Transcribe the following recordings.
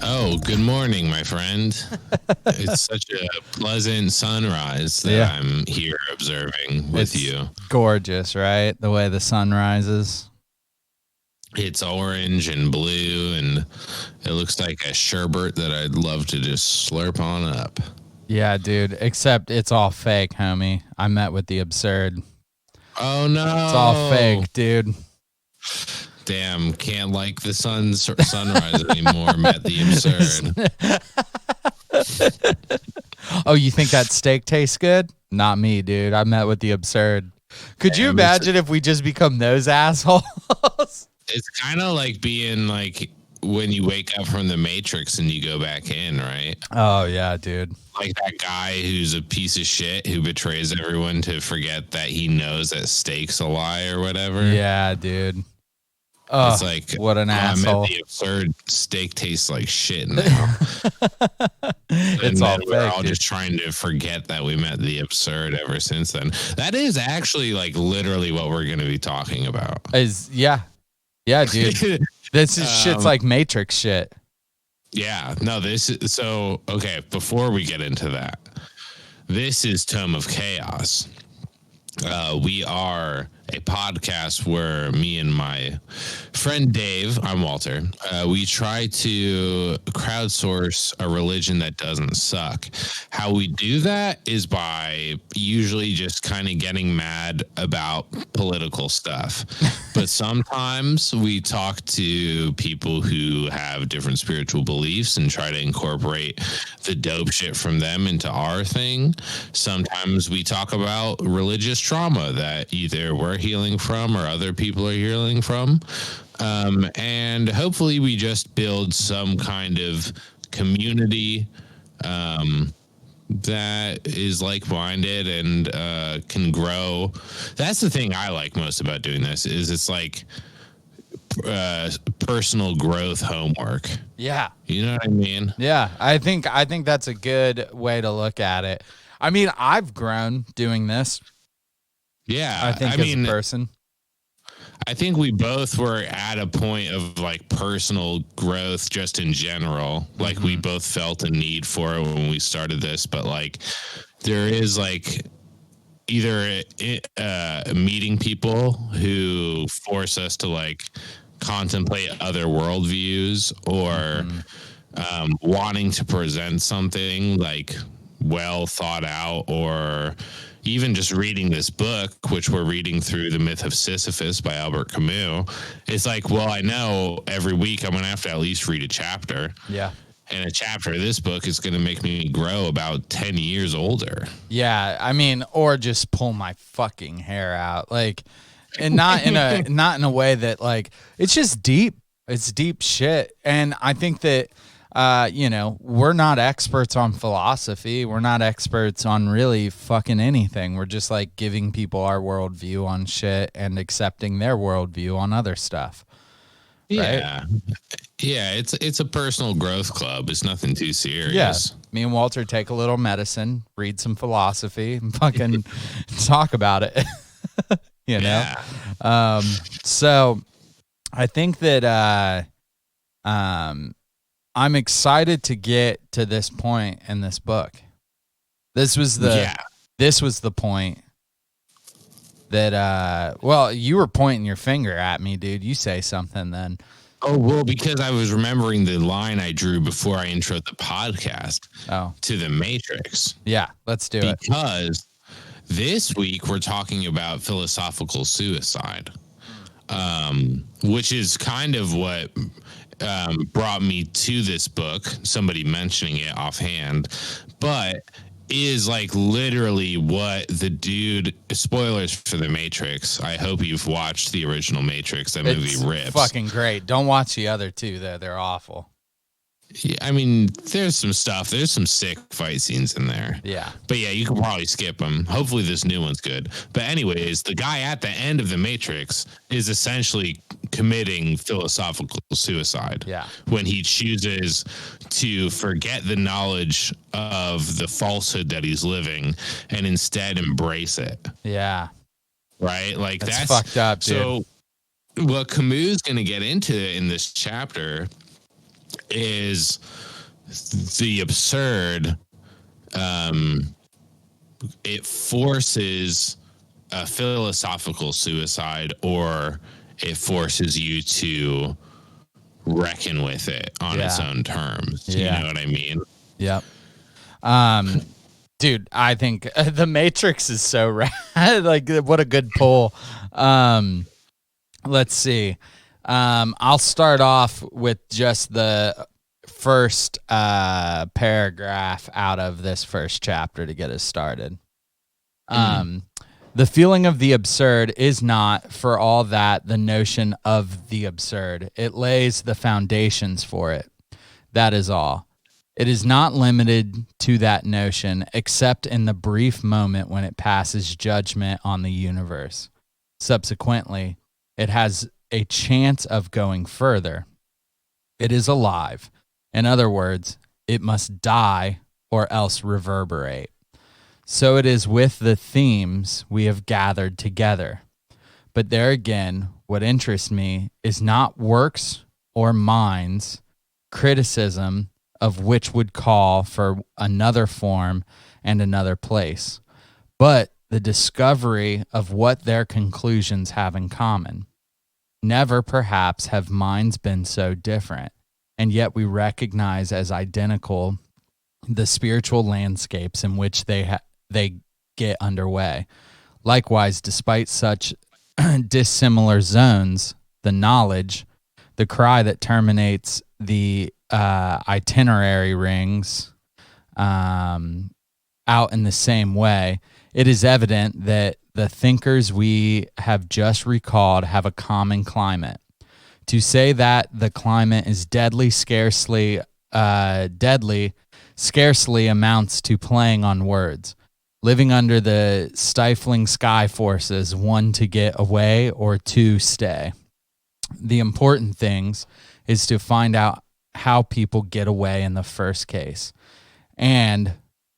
Oh, good morning, my friend. It's such a pleasant sunrise that I'm here observing with you. Gorgeous, right? The way the sun rises. It's orange and blue, and it looks like a sherbet that I'd love to just slurp on up. Yeah, dude, except it's all fake, homie. I met with the absurd. Oh, no. It's all fake, dude. Damn, can't like the sunrise anymore. Met the absurd. Oh, you think that steak tastes good? Not me, dude. I met with the absurd. Could you imagine if we just become those assholes? It's kind of like being like when you wake up from the Matrix and you go back in, right? Oh, yeah, dude. Like that guy who's a piece of shit who betrays everyone to forget that he knows that steak's a lie or whatever. Yeah, dude. Oh, it's like, what an asshole. The absurd steak tastes like shit now. It's all fake, we're all just trying to forget that we met the absurd ever since then. That is actually like literally what we're going to be talking about. Yeah, dude. This is shit's like Matrix shit. Yeah, no, this is so okay. Before we get into that, this is Tome of Chaos. We are a podcast where me and my friend Dave, I'm Walter, we try to crowdsource a religion that doesn't suck. How we do that is by usually just kind of getting mad about political stuff. But sometimes we talk to people who have different spiritual beliefs and try to incorporate the dope shit from them into our thing. Sometimes we talk about religious trauma that either we're healing from or other people are healing from. And hopefully we just build some kind of community that is like-minded and can grow. That's the thing I like most about doing this is it's like personal growth homework. Yeah. You know what I mean? Yeah. I think that's a good way to look at it. I mean, I've grown doing this. Yeah. I think as a person. I think we both were at a point of like personal growth just in general. Like we both felt a need for it when we started this, but like there is like either meeting people who force us to like contemplate other worldviews or wanting to present something like well thought out, or even just reading this book, which we're reading through The Myth of Sisyphus by Albert Camus. It's like, well, I know every week I'm going to have to at least read a chapter. Yeah. And a chapter of this book is going to make me grow about 10 years older. Yeah. I mean, or just pull my fucking hair out. Like, and not in a way that like, it's just deep. It's deep shit. And I think that, we're not experts on philosophy. We're not experts on really fucking anything. We're just like giving people our worldview on shit and accepting their worldview on other stuff. Yeah. Right? Yeah. It's a personal growth club. It's nothing too serious. Yeah. Me and Walter take a little medicine, read some philosophy, and fucking talk about it. you know? Yeah. So I think that, I'm excited to get to this point in this book. This was the point that, you were pointing your finger at me, dude. You say something then. Oh, well, because I was remembering the line I drew before I introed the podcast to the Matrix. Yeah, let's do it. Because this week we're talking about philosophical suicide, which is kind of what brought me to this book, somebody mentioning it offhand, but is like literally what the dude, spoilers for the Matrix, I hope you've watched the original Matrix. That movie rips. Fucking great. Don't watch the other two though, they're awful. Yeah, I mean, there's some sick fight scenes in there. Yeah. But yeah, you can probably skip them. Hopefully this new one's good. But anyways, the guy at the end of the Matrix is essentially committing philosophical suicide. Yeah. When he chooses to forget the knowledge of the falsehood that he's living and instead embrace it. Yeah. Right? Like that's fucked up, dude. So what Camus is going to get into in this chapter is the absurd. It forces a philosophical suicide, or it forces you to reckon with it on its own terms. You know what I mean? Yep. Dude, I think the Matrix is so rad. Like, what a good pull. Let's see. I'll start off with just the first paragraph out of this first chapter to get us started. The feeling of the absurd is not, for all that, the notion of the absurd. It lays the foundations for it. That is all. It is not limited to that notion, except in the brief moment when it passes judgment on the universe. Subsequently, it has a chance of going further. It is alive. In other words, it must die or else reverberate. So it is with the themes we have gathered together. But there again, what interests me is not works or minds, criticism of which would call for another form and another place, but the discovery of what their conclusions have in common. Never, perhaps, have minds been so different, and yet we recognize as identical the spiritual landscapes in which they get underway. Likewise, despite such dissimilar zones, the knowledge, the cry that terminates the itinerary rings out in the same way, it is evident that the thinkers we have just recalled have a common climate. To say that the climate is scarcely amounts to playing on words. Living under the stifling sky forces, one to get away or two stay. The important things is to find out how people get away in the first case and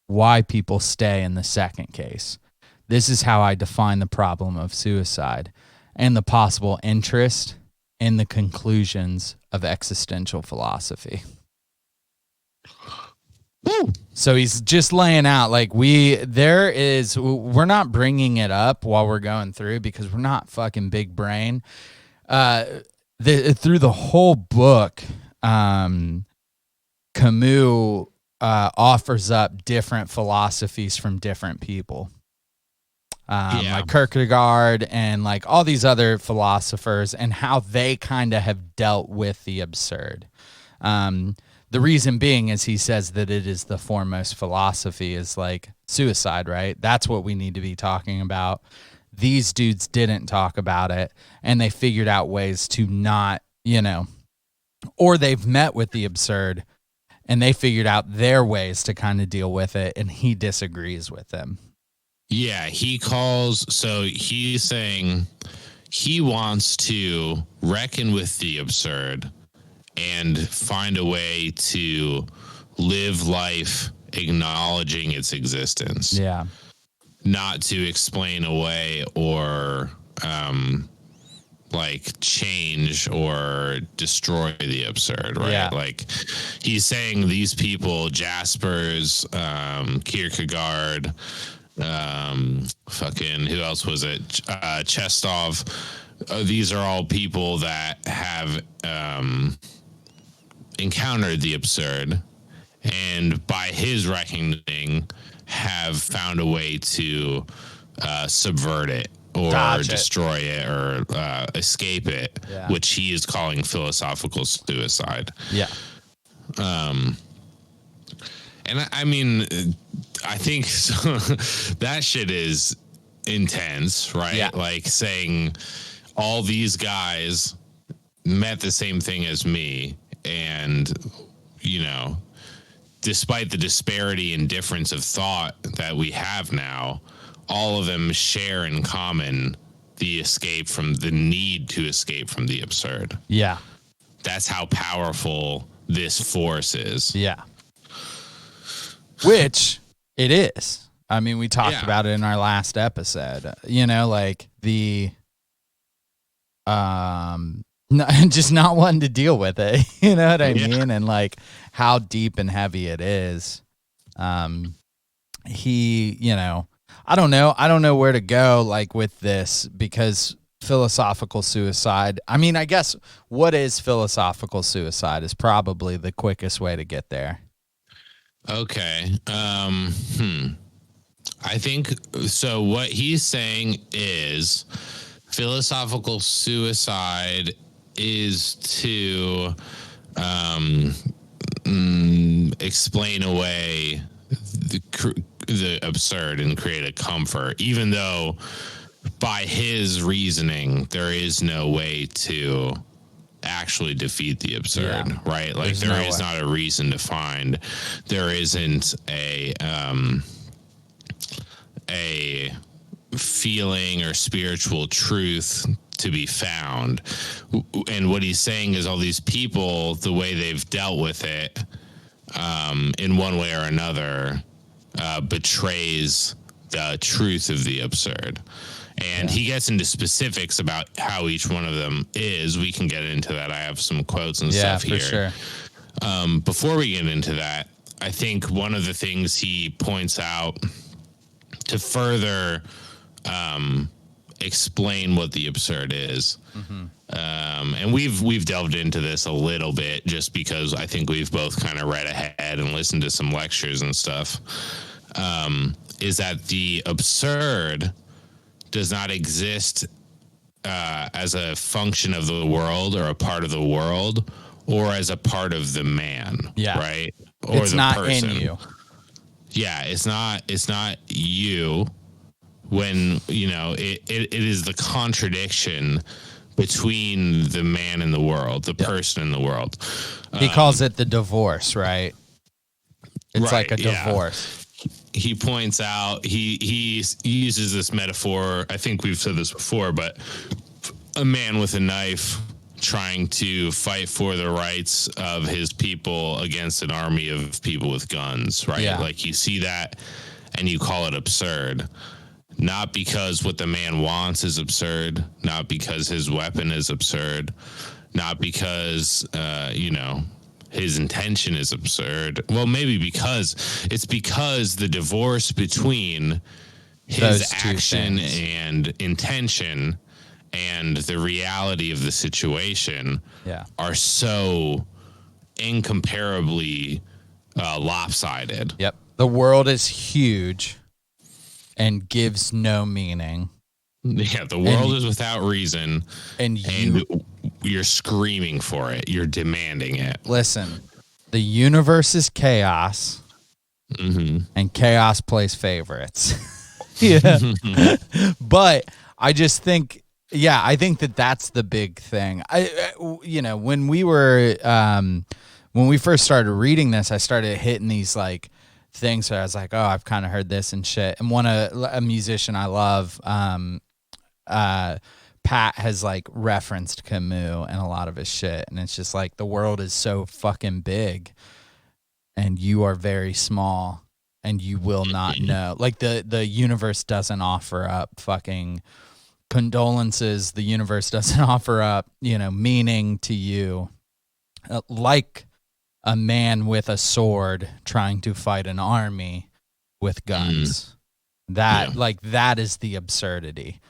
why people stay in the second case. This is how I define the problem of suicide and the possible interest in the conclusions of existential philosophy. Woo. So he's just laying out, like, we're not bringing it up while we're going through because we're not fucking big brain. Through the whole book, Camus offers up different philosophies from different people. Like Kierkegaard and like all these other philosophers, and how they kind of have dealt with the absurd. The reason being is he says that it is the foremost philosophy is like suicide, right? That's what we need to be talking about. These dudes didn't talk about it, and they figured out ways to not, or they've met with the absurd and they figured out their ways to kind of deal with it, and he disagrees with them. Yeah, he's saying he wants to reckon with the absurd and find a way to live life acknowledging its existence. Yeah. Not to explain away or like change or destroy the absurd, right? Yeah. Like he's saying these people, Jaspers, Kierkegaard, fucking who else was it? Chestov. These are all people that have encountered the absurd, and by his reckoning have found a way to subvert it or destroy it or escape it, which he is calling philosophical suicide. Yeah. And I mean, I think that shit is intense, right? Yeah. Like saying all these guys met the same thing as me, and despite the disparity and difference of thought that we have now, all of them share in common the need to escape from the absurd. Yeah. That's how powerful this force is. Yeah. Which it is. I mean, we talked about it in our last episode. Like the just not wanting to deal with it. You know what I Yeah. mean? And like how deep and heavy it is. He, I don't know. I don't know where to go like with this because philosophical suicide. I mean, I guess what is philosophical suicide is probably the quickest way to get there. Okay. I think so. What he's saying is philosophical suicide is to explain away the absurd and create a comfort, even though by his reasoning there is no way to actually defeat the absurd, right? Like there is not a reason to find. There isn't a feeling or spiritual truth to be found. And what he's saying is all these people, the way they've dealt with it in one way or another betrays the truth of the absurd. And he gets into specifics about how each one of them is. We can get into that. I have some quotes and stuff here. Yeah, for sure. Before we get into that, I think one of the things he points out to further explain what the absurd is, and we've delved into this a little bit just because I think we've both kind of read ahead and listened to some lectures and stuff, is that the absurd does not exist as a function of the world or a part of the world or as a part of the man, right? Or it's the not person. in you. Yeah, it's not you. When it is the contradiction between the man in the world, the person in the world. He calls it the divorce, right? It's like a divorce. Yeah. He points out, he uses this metaphor. I think we've said this before, but a man with a knife trying to fight for the rights of his people against an army of people with guns, right? Yeah. Like you see that and you call it absurd. Not because what the man wants is absurd, not because his weapon is absurd, not because, his intention is absurd. Well, maybe because the divorce between his action and intention and the reality of the situation are so incomparably lopsided. Yep. The world is huge and gives no meaning. Yeah, the world is without reason, and you're screaming for it. You're demanding it. Listen, the universe is chaos, and chaos plays favorites. But I just think, I think that's the big thing. When we first started reading this, I started hitting these like things where I was like, oh, I've kind of heard this and shit. And a musician I love, Pat, has like referenced Camus and a lot of his shit. And it's just like the world is so fucking big and you are very small and you will not know. Like the universe doesn't offer up fucking condolences. The universe doesn't offer up, meaning to you. Like a man with a sword trying to fight an army with guns. That is the absurdity.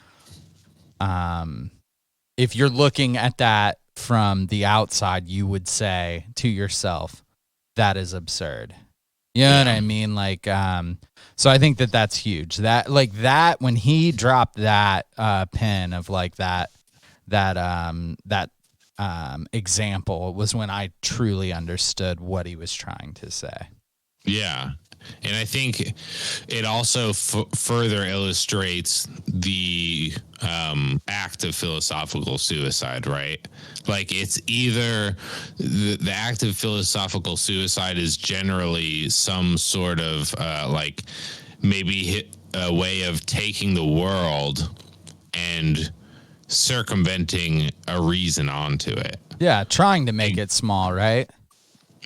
If you're looking at that from the outside, you would say to yourself, that is absurd. You know what I mean? Like, so I think that's huge. That when he dropped that pen of like that example was when I truly understood what he was trying to say. Yeah. And I think it also further illustrates the act of philosophical suicide, right? Like it's either the act of philosophical suicide is generally some sort of like maybe a way of taking the world and circumventing a reason onto it. Yeah, trying to make it small, right?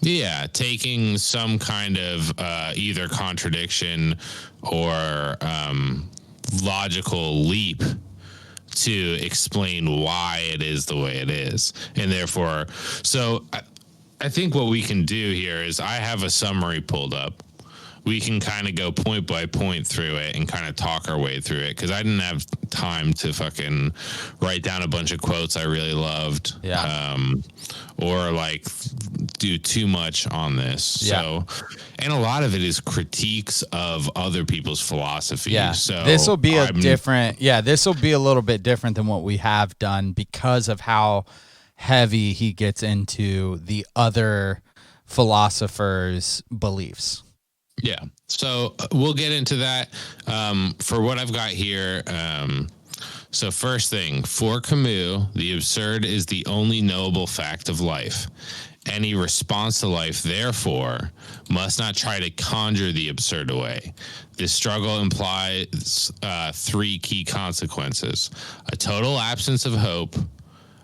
Yeah, taking some kind of either contradiction or logical leap to explain why it is the way it is. And therefore, so I think what we can do here is I have a summary pulled up. We can kind of go point by point through it and kind of talk our way through it, because I didn't have time to fucking write down a bunch of quotes I really loved. Yeah. Or like do too much on this. Yeah. So, and a lot of it is critiques of other people's philosophy. Yeah. So this will be this will be a little bit different than what we have done because of how heavy he gets into the other philosophers' beliefs. Yeah. So we'll get into that. For what I've got here, so first thing, for Camus, the absurd is the only knowable fact of life. Any response to life, therefore, must not try to conjure the absurd away. This struggle implies three key consequences: a total absence of hope,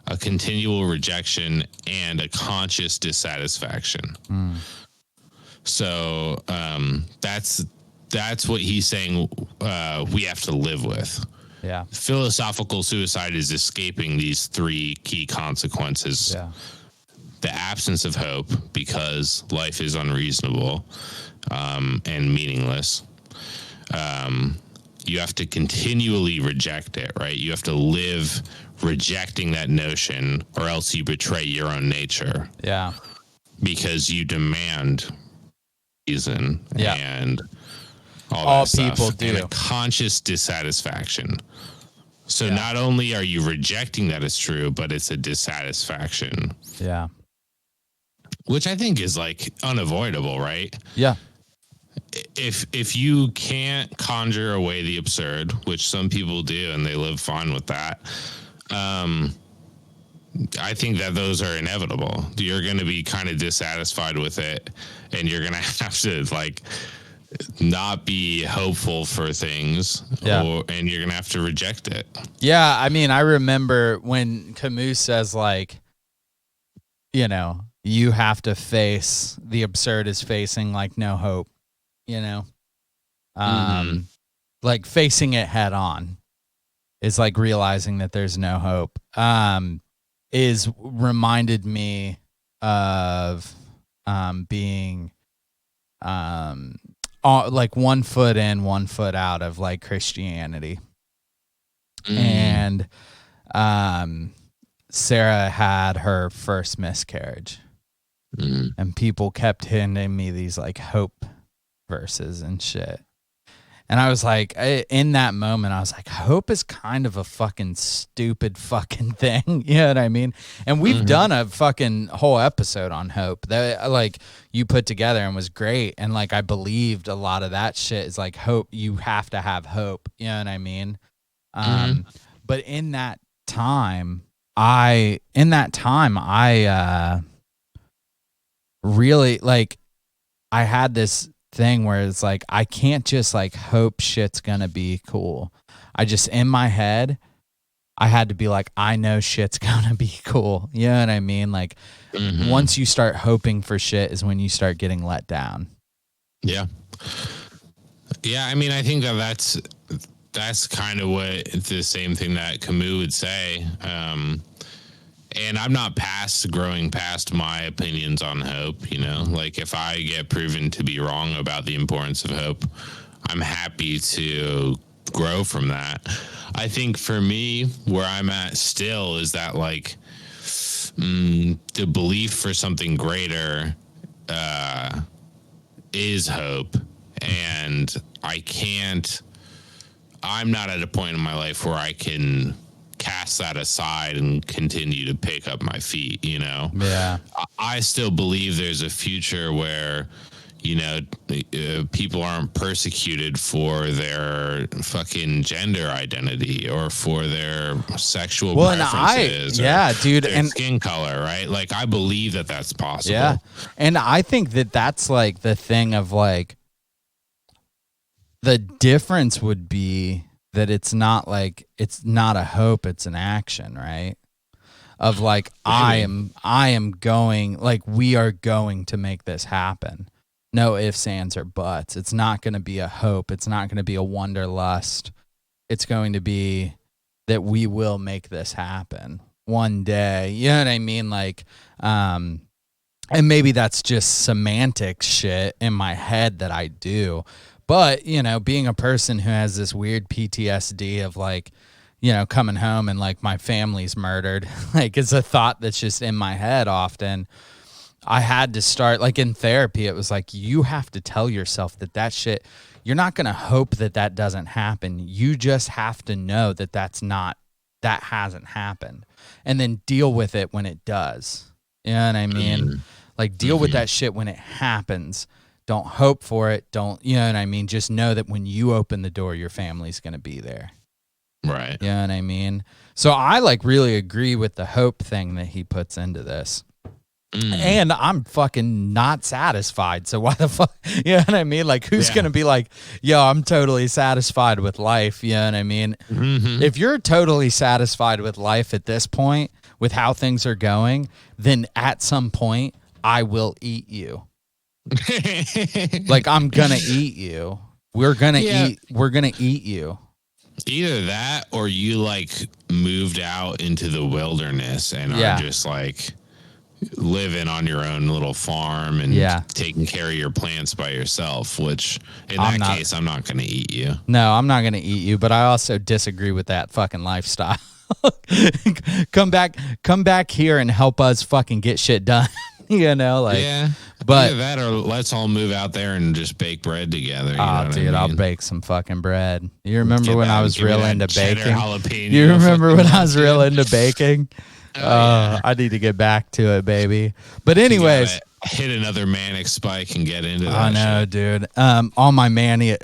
a continual rejection, and a conscious dissatisfaction. So that's what he's saying we have to live with. Yeah. Philosophical suicide is escaping these three key consequences. Yeah. The absence of hope, because life is unreasonable and meaningless. You have to continually reject it, right? You have to live rejecting that notion, or else you betray your own nature. Yeah. Because you demand reason and all that people stuff, do. and a conscious dissatisfaction. So not only are you rejecting that it's true, but it's a dissatisfaction. Yeah. Which I think is like unavoidable, right? Yeah. If you can't conjure away the absurd, which some people do and they live fine with that, I think that those are inevitable. You're going to be kind of dissatisfied with it, and you're going to have to like not be hopeful for things, and you're going to have to reject it. Yeah. I mean, I remember when Camus says, like, you know, you have to face the absurd is facing like no hope, you know, like facing it head on is like realizing that there's no hope. Is reminded me of being like 1 foot in, 1 foot out of like Christianity. And Sarah had her first miscarriage, and people kept handing me these like hope verses and shit. And I was like, in that moment, I was like, hope is kind of a fucking stupid fucking thing. You know what I mean? And we've done a fucking whole episode on hope that like you put together and was great. And like, I believed a lot of that shit is like hope. You have to have hope. You know what I mean? But in that time, I really like, I had this thing where it's like I can't just like hope shit's gonna be cool. I just, in my head, I had to be like, I know shit's gonna be cool. You know what I mean? Like once you start hoping for shit is when you start getting let down. Yeah. I mean, I think that's kind of what the same thing that Camus would say. And I'm not growing past my opinions on hope, you know, like if I get proven to be wrong about the importance of hope, I'm happy to grow from that. I think for me, where I'm at still is that like the belief for something greater is hope. And I'm not at a point in my life where I can cast that aside and continue to pick up my feet, you know? Yeah. I still believe there's a future where, you know, people aren't persecuted for their fucking gender identity or for their sexual preferences. Dude, and skin color, right? Like, I believe that that's possible. Yeah. And I think that that's like the thing of like, the difference would be that it's not a hope, it's an action, right? Of like, I am going, like, we are going to make this happen. No ifs, ands, or buts. It's not going to be a hope. It's not going to be a wanderlust. It's going to be, that we will make this happen one day. You know what I mean? Like, and maybe that's just semantic shit in my head that I do. But, you know, being a person who has this weird PTSD of like, you know, coming home and like my family's murdered, like it's a thought that's just in my head often. I had to start, like in therapy, it was like, you have to tell yourself that shit, you're not going to hope that doesn't happen. You just have to know that that hasn't happened, and then deal with it when it does. You know what I mean? Like deal with that shit when it happens. Don't hope for it. Don't, you know what I mean? Just know that when you open the door, your family's going to be there. Right. You know what I mean? So I like really agree with the hope thing that he puts into this. And I'm fucking not satisfied. So why the fuck? You know what I mean? Like, who's going to be like, yo, I'm totally satisfied with life. You know what I mean? If you're totally satisfied with life at this point, with how things are going, then at some point, I will eat you. Like, I'm going to eat you. We're going to eat you. Either that or you like moved out into the wilderness and are just like living on your own little farm and taking care of your plants by yourself, which in that case, I'm not going to eat you. No, I'm not going to eat you, but I also disagree with that fucking lifestyle. Come back here and help us fucking get shit done. You know, like, but either that or let's all move out there and just bake bread together. You know dude, I mean? I'll bake some fucking bread. You remember when I was real into baking? You remember when I was real into baking? I need to get back to it, baby. But anyways, hit another manic spike and get into that. I know, shit. Dude. All my mania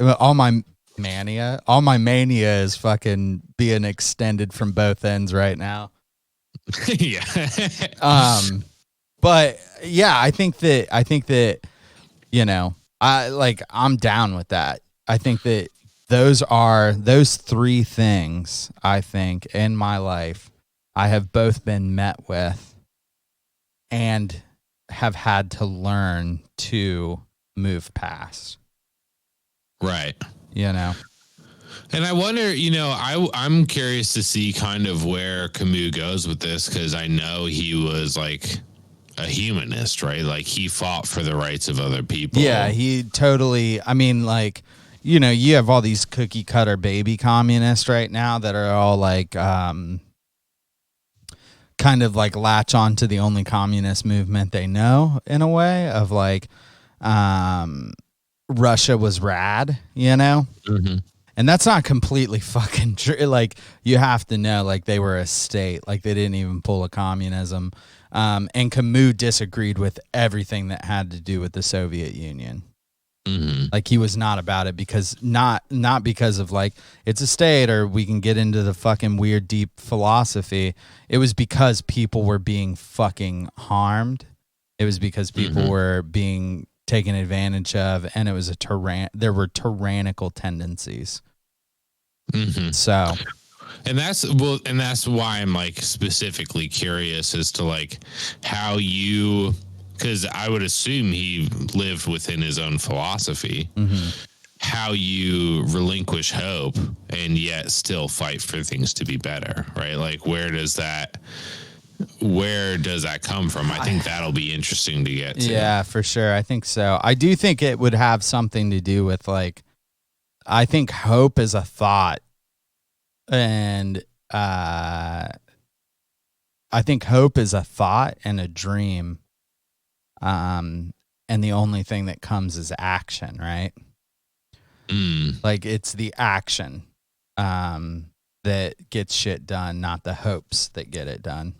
is fucking being extended from both ends right now. But yeah, I think that, you know, I'm down with that. I think that those three things, I think, in my life, I have both been met with and have had to learn to move past. Right. You know? And I wonder, you know, I'm curious to see kind of where Camus goes with this, because I know he was like a humanist, right? Like he fought for the rights of other people. Yeah, he totally, I mean, like, you know, you have all these cookie cutter baby communists right now that are all like, kind of like latch on to the only communist movement they know, in a way of like, Russia was rad, you know? Mm-hmm. And that's not completely fucking true. Like, you have to know, like, they were a state. Like, they didn't even pull a communism. And Camus disagreed with everything that had to do with the Soviet Union. Mm-hmm. Like, he was not about it because not because of, like, it's a state or we can get into the fucking weird, deep philosophy. It was because people were being fucking harmed. It was because people were being taken advantage of, and it was there were tyrannical tendencies. Mm-hmm. So, and that's why I'm like specifically curious as to like how you, because I would assume he lived within his own philosophy, how you relinquish hope and yet still fight for things to be better, right? Like where does that come from? I think that'll be interesting to get to. Yeah, for sure. I think so. I do think it would have something to do with like, I think hope is a thought, and I think hope is a thought and a dream, and the only thing that comes is action, right? Like it's the action that gets shit done, not the hopes that get it done.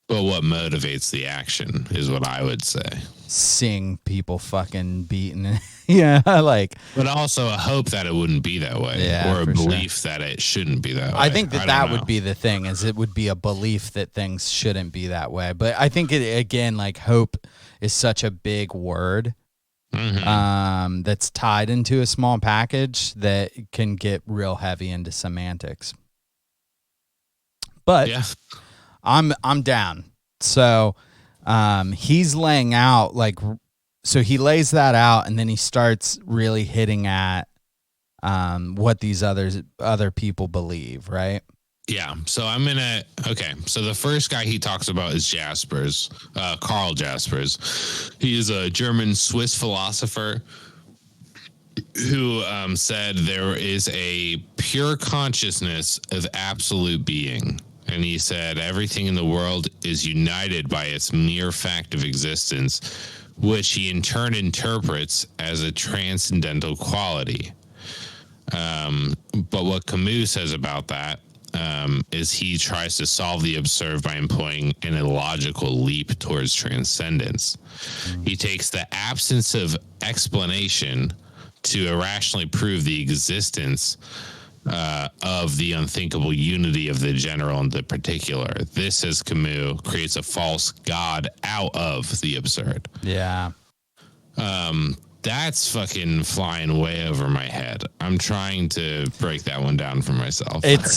Well, what motivates the action is what I would say. Seeing people fucking beaten. Yeah, like. But also a hope that it wouldn't be that way. Yeah, or a belief that it shouldn't be that way. I think that would be the thing, is it would be a belief that things shouldn't be that way. But I think, again, like hope is such a big word that's tied into a small package that can get real heavy into semantics. But yeah. I'm down. So he's laying out like, so he lays that out, and then he starts really hitting at what these other people believe, right? Yeah, so so the first guy he talks about is Jaspers, Karl Jaspers. He is a German Swiss philosopher who said there is a pure consciousness of absolute being. And he said everything in the world is united by its mere fact of existence, which he in turn interprets as a transcendental quality. But what Camus says about that is he tries to solve the absurd by employing an illogical leap towards transcendence. He takes the absence of explanation to irrationally prove the existence of the unthinkable unity of the general and the particular. This, says Camus, creates a false God out of the absurd. Yeah. That's fucking flying way over my head. I'm trying to break that one down for myself. It's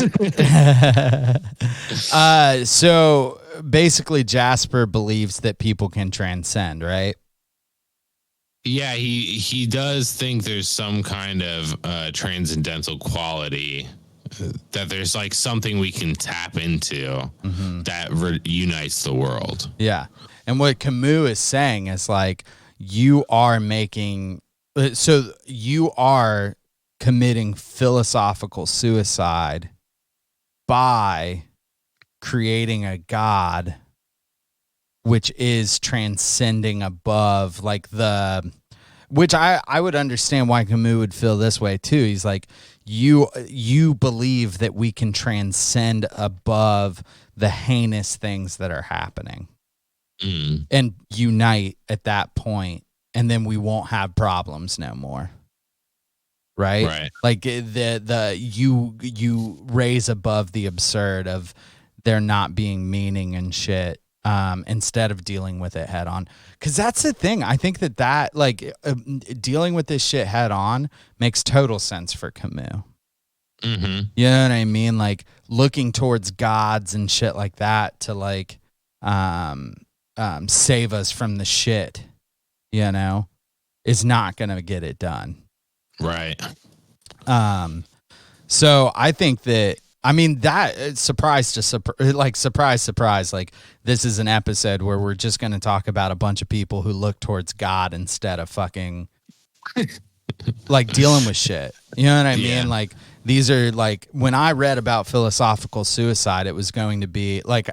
so basically Jasper believes that people can transcend, right? Yeah, he does think there's some kind of transcendental quality, that there's like something we can tap into that unites the world. Yeah. And what Camus is saying is like, you are committing philosophical suicide by creating a God which is transcending above which I would understand why Camus would feel this way too. He's like, you believe that we can transcend above the heinous things that are happening and unite at that point, and then we won't have problems no more. Right? Like you raise above the absurd of there not being meaning and shit, instead of dealing with it head on. Because that's the thing. I think that dealing with this shit head on makes total sense for Camus. Mm-hmm. You know what I mean? Like looking towards gods and shit like that to like save us from the shit, you know, is not going to get it done. Right. So I think that, I mean, that surprise, surprise, like this is an episode where we're just going to talk about a bunch of people who look towards God instead of fucking like dealing with shit. You know what I mean? Like these are like, when I read about philosophical suicide, it was going to be like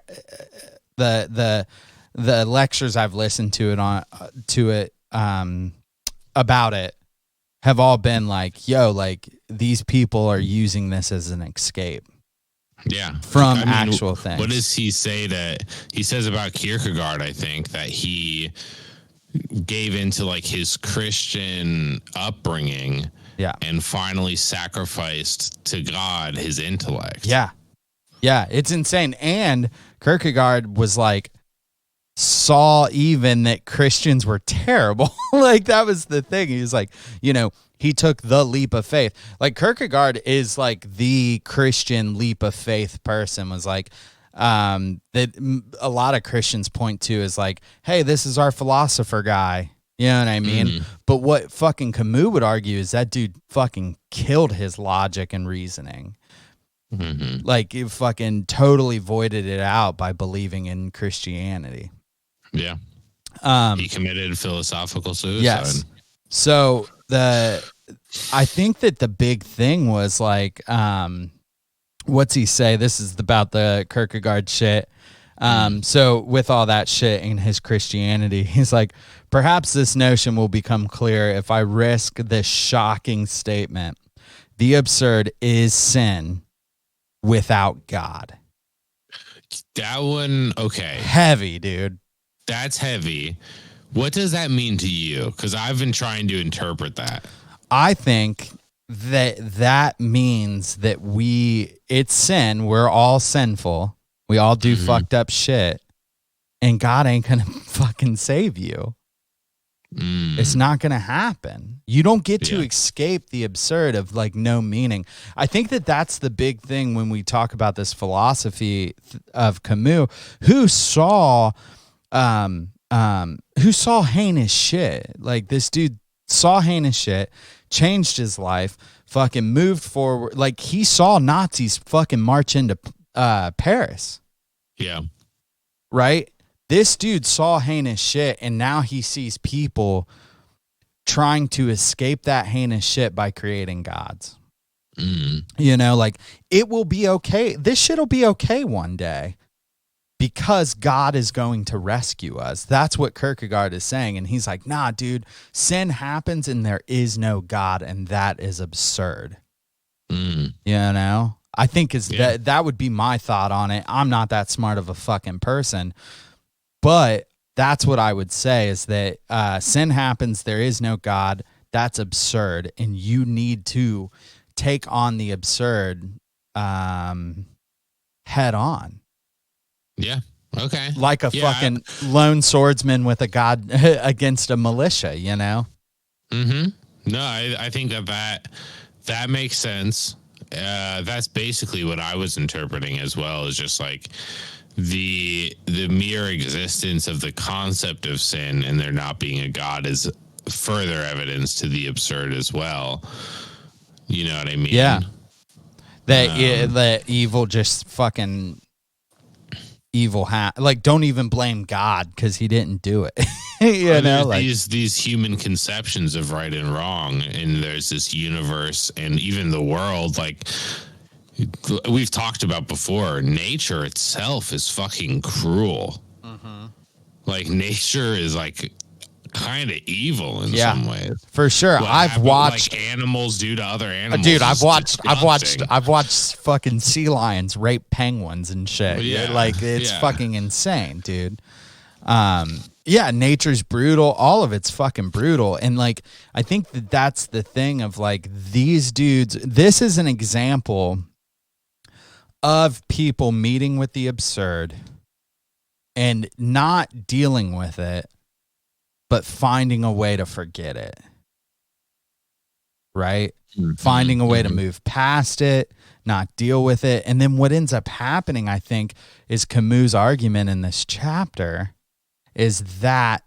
the lectures I've listened to about it have all been like, yo, like these people are using this as an escape. Yeah. From actual things. What does he say that he says about Kierkegaard? I think that he gave into like his Christian upbringing, and finally sacrificed to God his intellect. Yeah, it's insane. And Kierkegaard was like, saw even that Christians were terrible. Like that was the thing. He was like, you know, he took the leap of faith. Like Kierkegaard is like the Christian leap of faith person. Was like that a lot of Christians point to is like, hey, this is our philosopher guy. You know what I mean? But what fucking Camus would argue is that dude fucking killed his logic and reasoning. Like it fucking totally voided it out by believing in Christianity. Yeah. He committed philosophical suicide. Yes. So I think that the big thing was like, what's he say? This is about the Kierkegaard shit. So with all that shit in his Christianity, he's like, perhaps this notion will become clear if I risk this shocking statement. The absurd is sin without God. That one, okay. Heavy, dude. That's heavy. What does that mean to you? Because I've been trying to interpret that. I think that means that it's sin. We're all sinful. We all do fucked up shit. And God ain't going to fucking save you. It's not going to happen. You don't get to escape the absurd of like no meaning. I think that that's the big thing when we talk about this philosophy of Camus, who saw heinous shit. Like this dude saw heinous shit, changed his life, fucking moved forward. Like he saw Nazis fucking march into Paris, Yeah. right? This dude saw heinous shit, and now he sees people trying to escape that heinous shit by creating gods. You know, like, it will be okay. This shit will be okay one day because God is going to rescue us. That's what Kierkegaard is saying. And he's like, nah, dude, sin happens and there is no God, and that is absurd. You know? I think that would be my thought on it. I'm not that smart of a fucking person, but that's what I would say is that sin happens, there is no God. That's absurd, and you need to take on the absurd head on. Yeah. Okay. Like a fucking lone swordsman with a god against a militia, you know? No, I think that makes sense. That's basically what I was interpreting as well, is just like the mere existence of the concept of sin and there not being a god is further evidence to the absurd as well. You know what I mean? Yeah. That evil just fucking evil like, don't even blame God because he didn't do it. You know, like these human conceptions of right and wrong, and there's this universe and even the world, like we've talked about before, nature itself is fucking cruel. Like, nature is like kind of evil in some ways. For sure. I've watched like animals do to other animals. Dude, I've watched fucking sea lions rape penguins and shit. Yeah, like, it's fucking insane, dude. Yeah, nature's brutal. All of it's fucking brutal. And like, I think that's the thing of like these dudes. This is an example of people meeting with the absurd and not dealing with it, but finding a way to forget it. Right? Finding a way to move past it, not deal with it. And then what ends up happening, I think, is Camus' argument in this chapter is that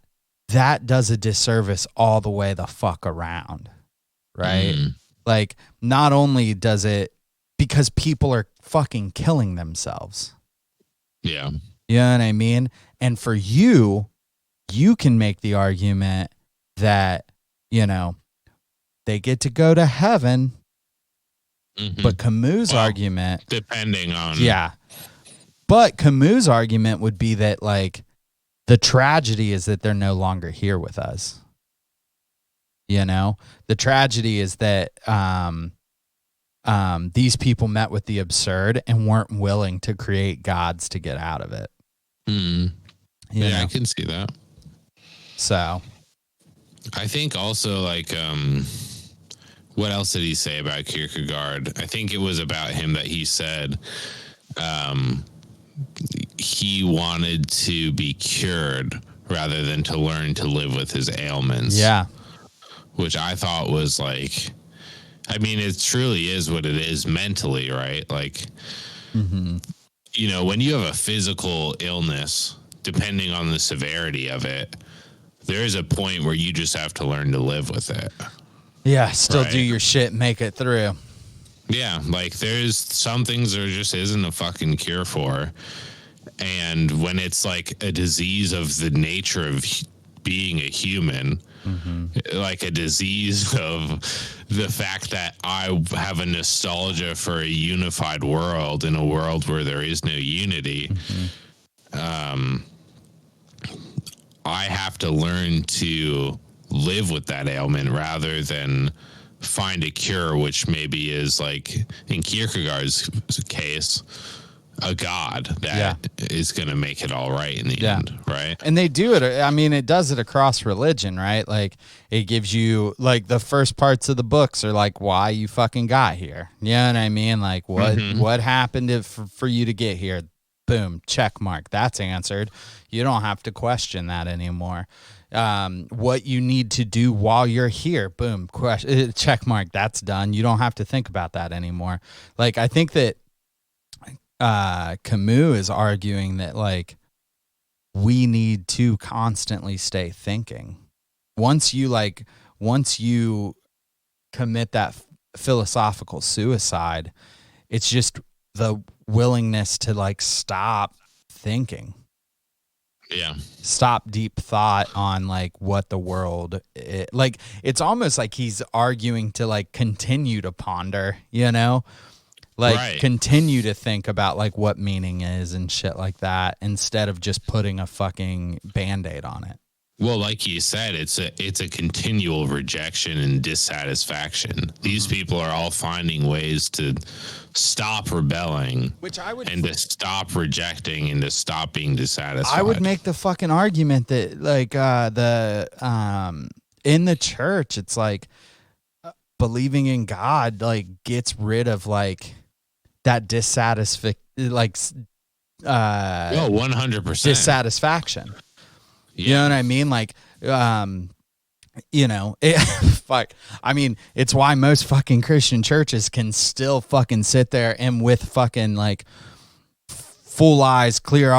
does a disservice all the way the fuck around. Right? Like, not only does it, because people are fucking killing themselves. Yeah. You know what I mean? And for you can make the argument that, you know, they get to go to heaven, but Camus' argument, depending on, but Camus' argument would be that like the tragedy is that they're no longer here with us. You know, the tragedy is that these people met with the absurd and weren't willing to create gods to get out of it. You know? I can see that. So I think also, like, what else did he say about Kierkegaard? I think it was about him that he said he wanted to be cured rather than to learn to live with his ailments. Yeah. Which I thought was like, I mean, it truly is what it is mentally, right? Like, you know, when you have a physical illness, depending on the severity of it, there is a point where you just have to learn to live with it. Yeah, still do your shit, make it through. Yeah, like there's some things there just isn't a fucking cure for. And when it's like a disease of the nature of being a human, like a disease of the fact that I have a nostalgia for a unified world in a world where there is no unity, I have to learn to live with that ailment rather than find a cure, which maybe is like in Kierkegaard's case, a god that is going to make it all right in the end, right? And they do it. I mean, it does it across religion, right? Like, it gives you, like, the first parts of the books are like, why you fucking got here. You know what I mean? Like, what happened for you to get here? Boom, check mark. That's answered. You don't have to question that anymore. What you need to do while you're here, boom, check mark. That's done. You don't have to think about that anymore. Like, I think that Camus is arguing that, like, we need to constantly stay thinking. Once you commit that philosophical suicide, it's just the willingness to like stop thinking. Yeah. Stop deep thought on like what the world is. Like it's almost like he's arguing to like continue to ponder, you know? Like Right. continue to think about like what meaning is and shit like that instead of just putting a fucking Band-Aid on it. Well, like you said, it's a continual rejection and dissatisfaction. These people are all finding ways to stop rebelling, and to stop rejecting and to stop being dissatisfied. I would make the fucking argument that like in the church, it's like believing in God like gets rid of like that dissatisfaction, like 100% dissatisfaction. Yeah. You know what I mean? Like, you know, fuck. I mean, it's why most fucking Christian churches can still fucking sit there and with fucking like full eyes, full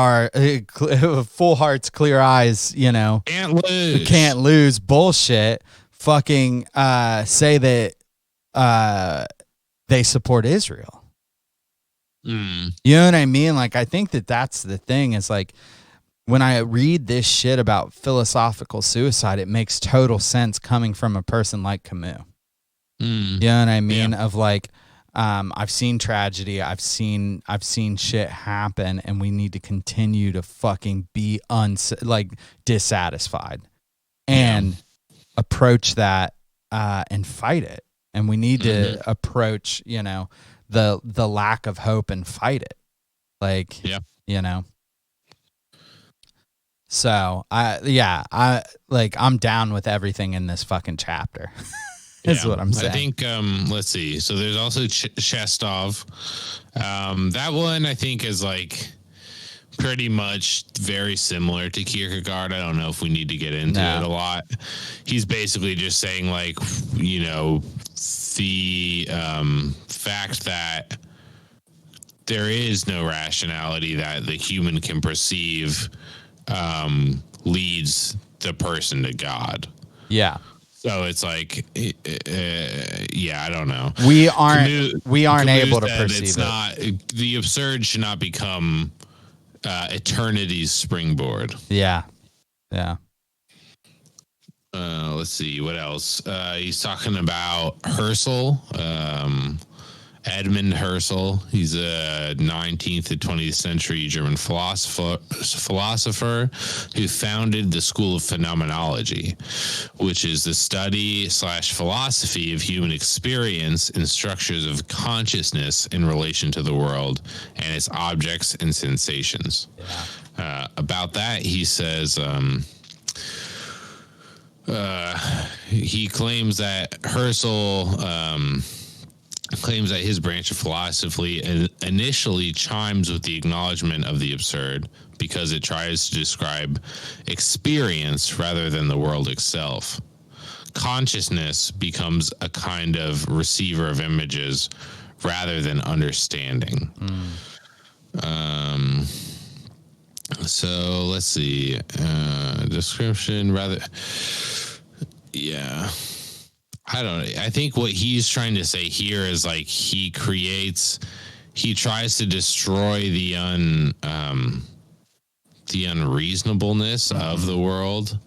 hearts, clear eyes, you know, can't lose bullshit. Fucking say that they support Israel. You know what I mean? Like, I think that that's the thing is like, when I read this shit about philosophical suicide, it makes total sense coming from a person like Camus. You know what I mean? Yeah. Of like, I've seen tragedy, I've seen shit happen, and we need to continue to fucking be dissatisfied and approach that and fight it. And we need to approach, you know, the lack of hope and fight it. Like, you know. So I'm down with everything in this fucking chapter. Is what I'm saying. I think let's see. So there's also Chestov. That one I think is like pretty much very similar to Kierkegaard. I don't know if we need to get into it a lot. He's basically just saying like, you know, the fact that there is no rationality that the human can perceive leads the person to God. Yeah. So it's like, I don't know. We aren't able to perceive it's not, the absurd should not become eternity's springboard. Yeah. Yeah. Let's see what else. He's talking about Husserl. Edmund Husserl. He's a 19th to 20th century German philosopher who founded the School of Phenomenology, which is the study / philosophy of human experience and structures of consciousness in relation to the world and its objects and sensations. Yeah. About that, he says, he claims that Husserl claims that his branch of philosophy initially chimes with the acknowledgement of the absurd because it tries to describe experience rather than the world itself. Consciousness becomes a kind of receiver of images rather than understanding. So let's see. Description rather. Yeah. I don't know. I think what he's trying to say here is like he tries to destroy the unreasonableness of the world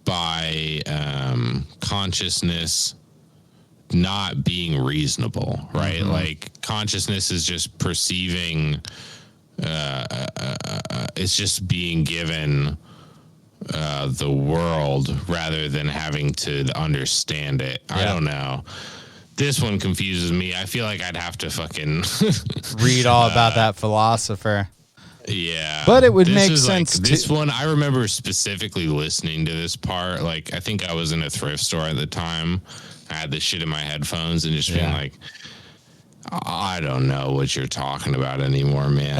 by consciousness not being reasonable, right? Like consciousness is just perceiving, it's just being given the world rather than having to understand it. Yeah. I don't know. This one confuses me. I feel like I'd have to fucking read all about that philosopher. Yeah. But it would make sense. Like, this one, I remember specifically listening to this part. Like, I think I was in a thrift store at the time. I had this shit in my headphones and just being like, I don't know what you're talking about anymore, man.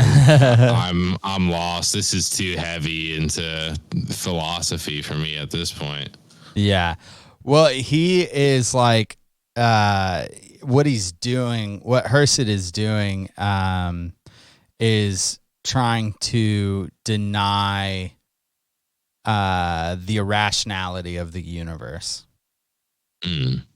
I'm lost. This is too heavy into philosophy for me at this point. Yeah. Well, he is like, what he's doing, what Husserl is doing, is trying to deny the irrationality of the universe.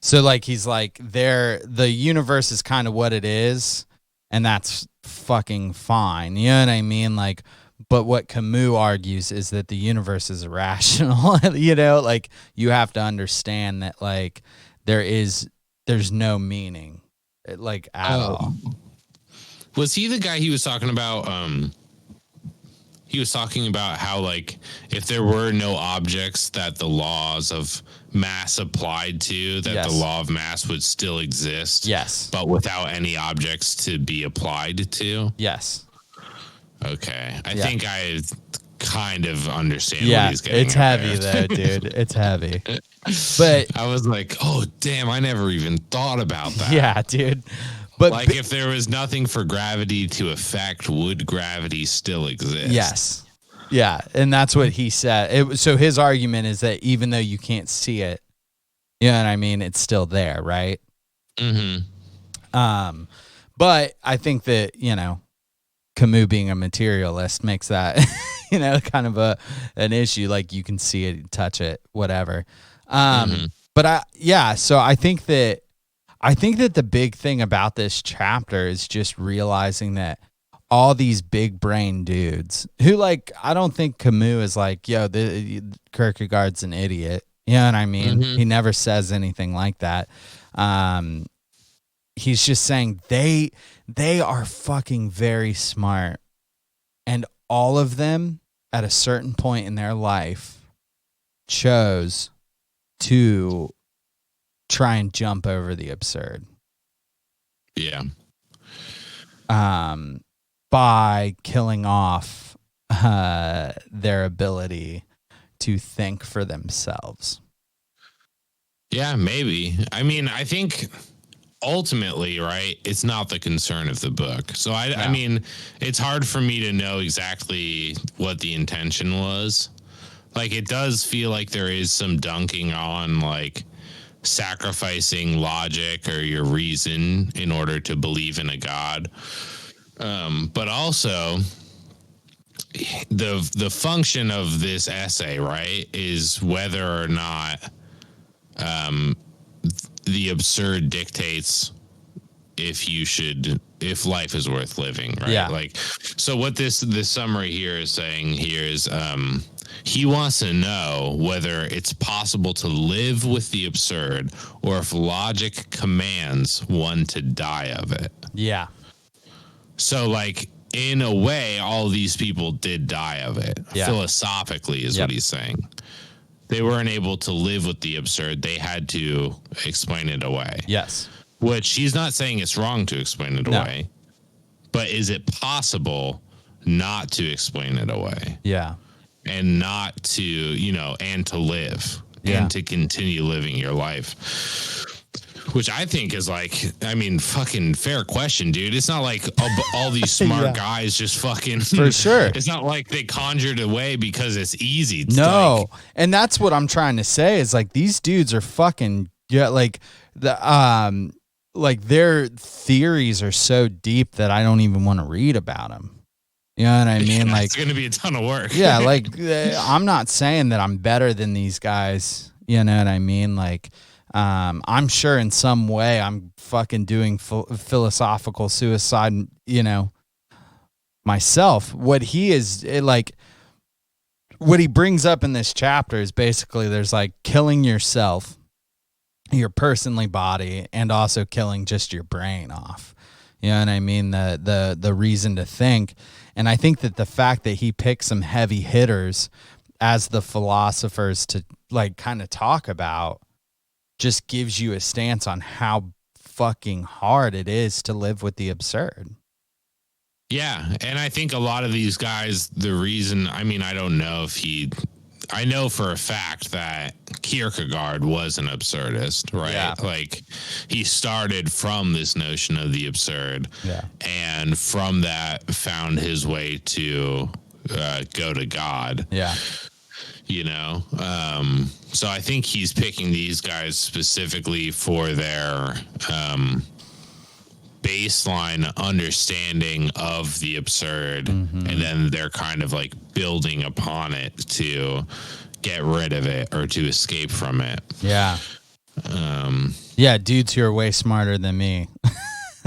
So like he's like the universe is kind of what it is, and that's fucking fine. You know what I mean? Like, but what Camus argues is that the universe is irrational. You know, like you have to understand that like there's no meaning, like at all. Was he the guy he was talking about? He was talking about how like if there were no objects that the laws of mass applied to, that the law of mass would still exist. Yes. But without any objects to be applied to. Yes. Okay. I think I kind of understand what he's getting it's heavy though, dude. It's heavy. But I was like, oh damn, I never even thought about that. Yeah, dude. But like if there was nothing for gravity to affect, would gravity still exist? Yes. Yeah, and that's what he said. So his argument is that even though you can't see it, you know what I mean, it's still there, right? Mm-hmm. But I think that, you know, Camus being a materialist makes that, you know, kind of an issue. Like you can see it, touch it, whatever. But so I think that the big thing about this chapter is just realizing that all these big brain dudes who like, I don't think Camus is like, yo, Kierkegaard's an idiot. You know what I mean? He never says anything like that. He's just saying they are fucking very smart. And all of them at a certain point in their life chose to try and jump over the absurd. Yeah. By killing off their ability to think for themselves. Yeah, maybe. I mean, I think ultimately, right, it's not the concern of the book. So I mean, it's hard for me to know exactly what the intention was. Like it does feel like there is some dunking on like sacrificing logic or your reason in order to believe in a god. But also the function of this essay, right, is whether or not the absurd dictates if life is worth living, right? Yeah. Like, so what this summary here is saying here is he wants to know whether it's possible to live with the absurd or if logic commands one to die of it. Yeah. So, like, in a way, all these people did die of it. Yeah. Philosophically is what he's saying. They weren't able to live with the absurd. They had to explain it away. Yes. Which he's not saying it's wrong to explain it away. But is it possible not to explain it away? Yeah. And not to, you know, and to live. Yeah. And to continue living your life. Which I think is like, I mean, fucking fair question, dude. It's not like all these smart guys just fucking... For sure. It's not like they conjured away because it's easy. It's no. like, and that's what I'm trying to say is like, these dudes are fucking... Yeah, like, like their theories are so deep that I don't even want to read about them. You know what I mean? Like, it's going to be a ton of work. Yeah, like, I'm not saying that I'm better than these guys. You know what I mean? Like... I'm sure in some way I'm fucking doing philosophical suicide, you know, myself. What he is like, what he brings up in this chapter is basically there's like killing yourself, your personally body, and also killing just your brain off. You know what I mean? The reason to think. And I think that the fact that he picked some heavy hitters as the philosophers to like kind of talk about just gives you a stance on how fucking hard it is to live with the absurd. Yeah. And I think a lot of these guys, the reason, I mean, I don't know if I know for a fact that Kierkegaard was an absurdist, right? Yeah. Like he started from this notion of the absurd. Yeah. And from that found his way to go to God. Yeah. You know, so I think he's picking these guys specifically for their baseline understanding of the absurd, and then they're kind of like building upon it to get rid of it or to escape from it. Yeah. Yeah, dudes who are way smarter than me.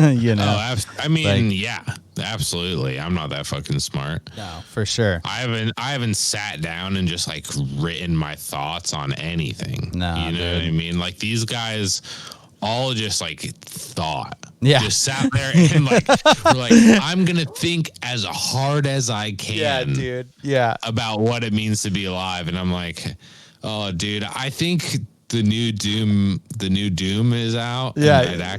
You know, I mean, yeah, absolutely. I'm not that fucking smart. No, for sure. I haven't sat down and just like written my thoughts on anything. No, you know dude. what I mean? Like these guys all just like thought. Yeah. Just sat there and like were like, I'm gonna think as hard as I can. Yeah, dude. Yeah. About what it means to be alive. And I'm like, oh dude, I think the new Doom is out. Yeah.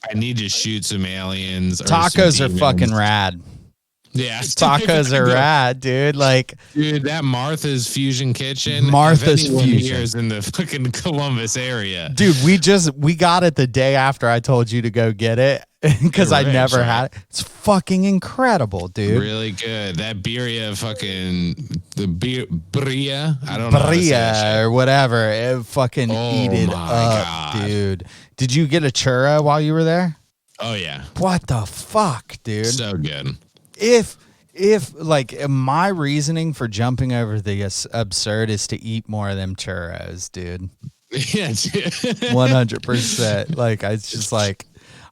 I need to shoot some aliens. Tacos are fucking rad. Yeah, tacos are rad, dude. Like, dude, that Martha's Fusion Kitchen. Martha's Fusion here is in the fucking Columbus area, dude. We got it the day after I told you to go get it because I never had it. It's fucking incredible, dude. Really good. That birria, birria. I don't know. Birria or whatever. Fucking eat it up, God. Dude. Did you get a churro while you were there? Oh yeah. What the fuck, dude? So good. If like my reasoning for jumping over the absurd is to eat more of them churros, dude. Yeah, 100%. Like it's just like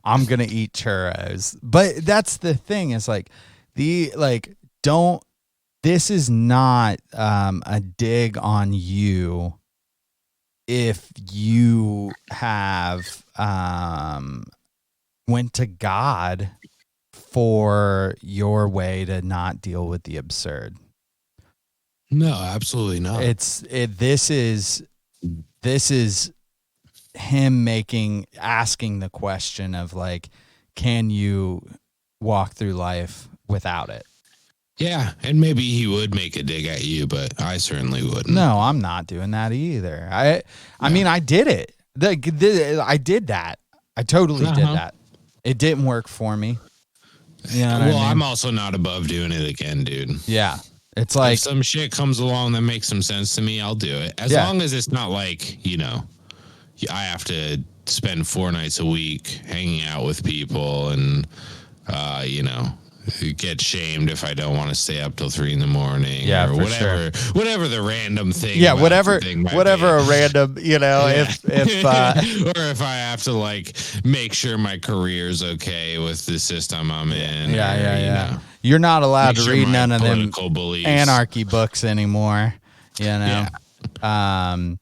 I'm gonna eat churros, but that's the thing. Is like this is not a dig on you if you have went to God for your way to not deal with the absurd. No, absolutely not. This is him asking the question of like, can you walk through life without it? Yeah, and maybe he would make a dig at you, but I certainly wouldn't. No, I'm not doing that either. I mean, I did it. I did that. I totally did that. It didn't work for me. You know what I mean? I'm also not above doing it again, dude. Yeah. It's like if some shit comes along that makes some sense to me, I'll do it. As long as it's not like, I have to spend 4 nights a week hanging out with people and, get shamed if I don't want to stay up till 3 a.m. Yeah, or whatever. Sure. Whatever the random thing. Yeah, whatever a random, if or if I have to like make sure my career's okay with the system I'm in. Yeah. You're not allowed to read none of them beliefs. Anarchy books anymore. Yeah. I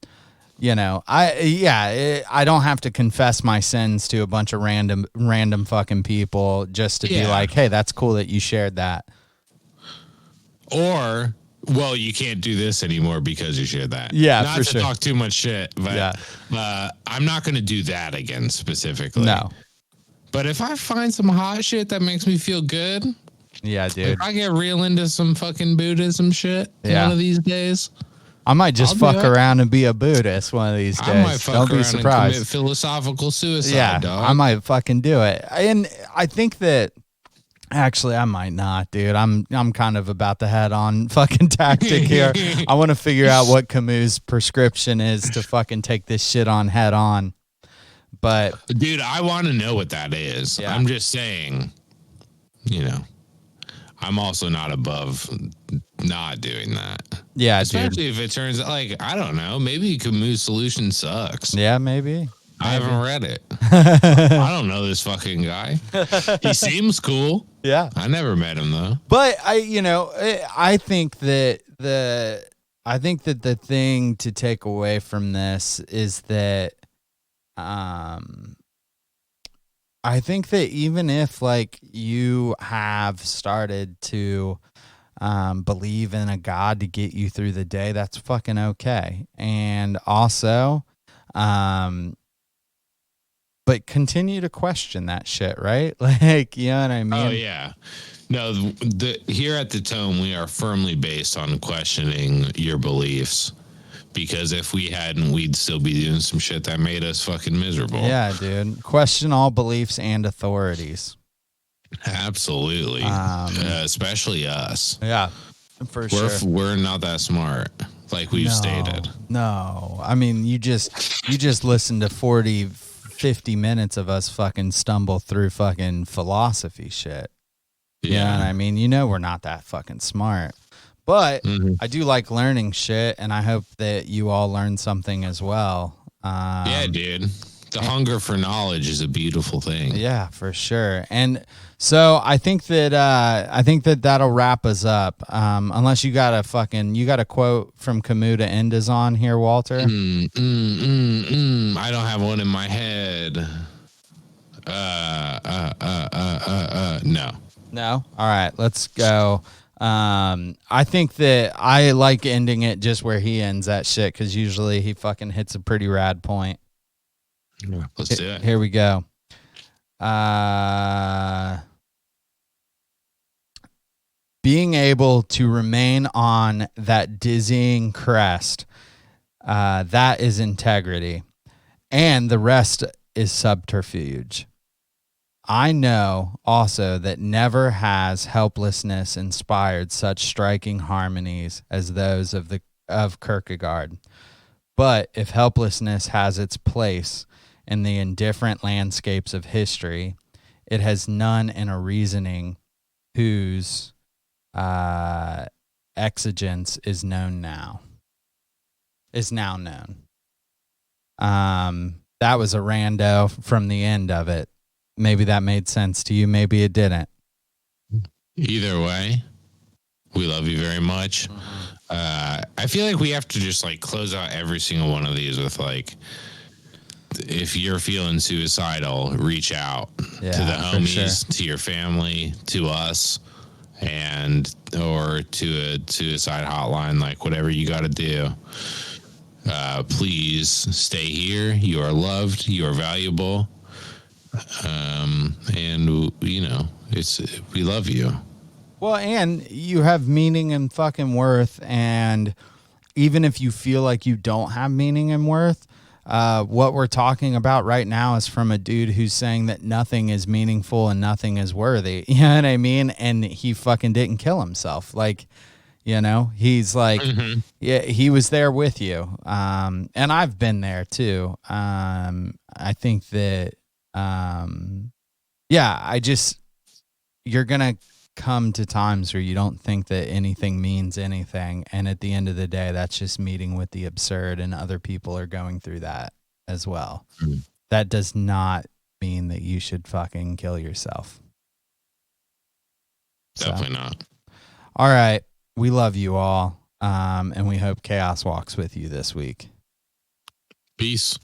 don't have to confess my sins to a bunch of random fucking people just to be like, hey, that's cool that you shared that. Or, well, you can't do this anymore because you shared that. Yeah, not for to sure. talk too much shit, but I'm not going to do that again specifically. No. But if I find some hot shit that makes me feel good, yeah, dude. If I get real into some fucking Buddhism shit one of these days, I might just fuck around and be a Buddhist one of these days. I might fuck Don't around be surprised. and commit philosophical suicide, dog. I might fucking do it. And I think that actually I might not, dude. I'm kind of about the head on fucking tactic here. I want to figure out what Camus' prescription is to fucking take this shit on head on. But dude, I want to know what that is. Yeah. I'm just saying, I'm also not above not doing that. Yeah, especially if it turns out, like, I don't know, maybe Camus' solution sucks. Yeah, maybe. I haven't read it. I don't know this fucking guy. He seems cool. Yeah. I never met him though. But I think that the thing to take away from this is that I think that even if like you have started to believe in a God to get you through the day, that's fucking okay. And also, but continue to question that shit, right? Like, you know what I mean? Oh yeah. No, here at the Tome, we are firmly based on questioning your beliefs. Because if we hadn't, we'd still be doing some shit that made us fucking miserable. Yeah, dude. Question all beliefs and authorities. Absolutely. Especially us. Yeah, for sure. We're not that smart, like we've stated. No. I mean, you just listened to 40, 50 minutes of us fucking stumble through fucking philosophy shit. Yeah. You know what I mean? We're not that fucking smart. But I do like learning shit, and I hope that you all learn something as well. Yeah, dude. The hunger for knowledge is a beautiful thing. Yeah, for sure. And so I think that that'll wrap us up. Unless you got a quote from Camus to end us on here, Walter. I don't have one in my head. No. No? All right, let's go. I think that I like ending it just where he ends that shit, because usually he fucking hits a pretty rad point. Let's do it. Here we go. Being able to remain on that dizzying crest, that is integrity. And the rest is subterfuge. I know also that never has helplessness inspired such striking harmonies as those of Kierkegaard. But if helplessness has its place in the indifferent landscapes of history, it has none in a reasoning whose exigence is now known. That was a rando from the end of it. Maybe that made sense to you. Maybe it didn't. Either way, we love you very much. I feel like we have to just like close out every single one of these with like, if you're feeling suicidal, reach out to the homies, to your family, to us, and or to a suicide hotline, like whatever you got to do. Please stay here. You are loved. You are valuable. And you know, we love you. Well, and you have meaning and fucking worth. And even if you feel like you don't have meaning and worth, what we're talking about right now is from a dude who's saying that nothing is meaningful and nothing is worthy. You know what I mean? And he fucking didn't kill himself. Like, you know, he's like, yeah, he was there with you. And I've been there too. I think that, you're going to come to times where you don't think that anything means anything. And at the end of the day, that's just meeting with the absurd, and other people are going through that as well. That does not mean that you should fucking kill yourself. Definitely not. All right. We love you all. And we hope chaos walks with you this week. Peace.